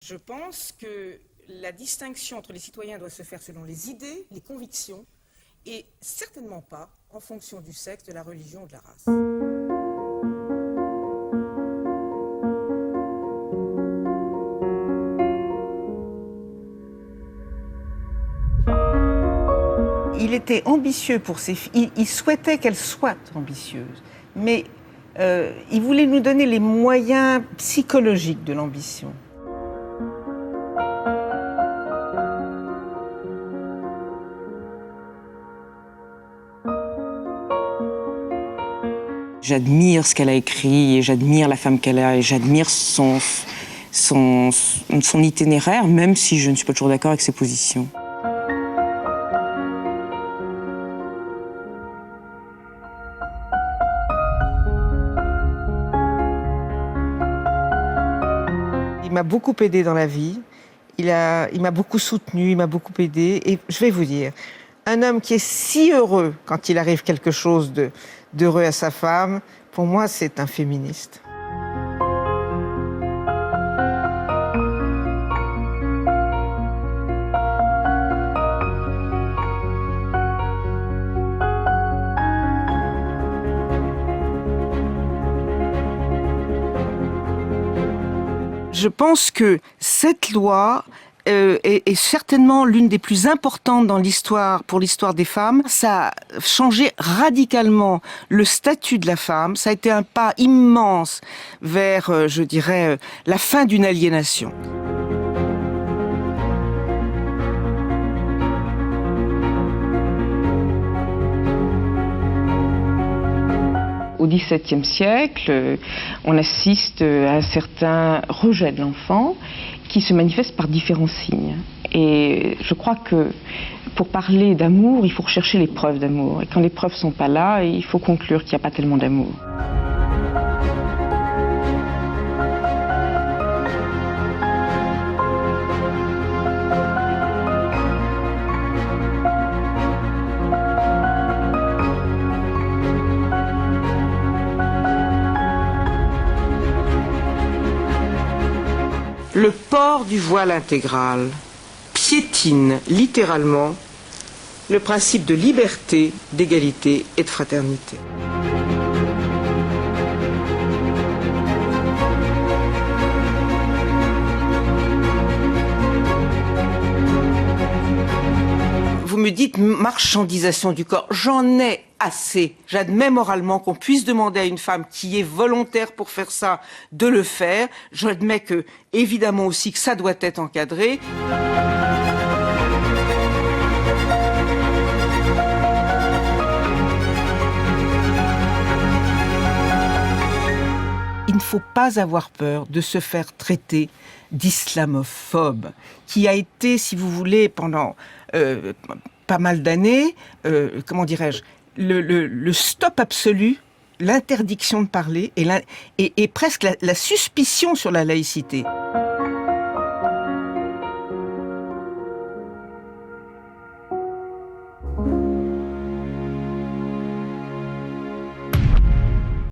Je pense que la distinction entre les citoyens doit se faire selon les idées, les convictions, et certainement pas en fonction du sexe, de la religion ou de la race. Il était ambitieux pour ses filles, il souhaitait qu'elles soient ambitieuses, mais il voulait nous donner les moyens psychologiques de l'ambition. J'admire ce qu'elle a écrit, et j'admire la femme qu'elle est, et j'admire son itinéraire, même si je ne suis pas toujours d'accord avec ses positions. Il m'a beaucoup aidé dans la vie, il m'a beaucoup soutenu, il m'a beaucoup aidé, et je vais vous dire, un homme qui est si heureux quand il arrive quelque chose d'heureux à sa femme, pour moi, c'est un féministe. Je pense que cette loi est certainement l'une des plus importantes dans l'histoire, pour l'histoire des femmes. Ça a changé radicalement le statut de la femme. Ça a été un pas immense vers, je dirais, la fin d'une aliénation. Au XVIIe siècle, on assiste à un certain rejet de l'enfant qui se manifeste par différents signes. Et je crois que pour parler d'amour, il faut rechercher les preuves d'amour. Et quand les preuves ne sont pas là, il faut conclure qu'il n'y a pas tellement d'amour. Le port du voile intégral piétine littéralement le principe de liberté, d'égalité et de fraternité. Vous me dites marchandisation du corps, j'en ai assez. J'admets moralement qu'on puisse demander à une femme qui est volontaire pour faire ça de le faire. J'admets que, évidemment aussi, que ça doit être encadré. Il ne faut pas avoir peur de se faire traiter d'islamophobe, qui a été, si vous voulez, pendant pas mal d'années, comment dirais-je, le stop absolu, l'interdiction de parler et presque la suspicion sur la laïcité.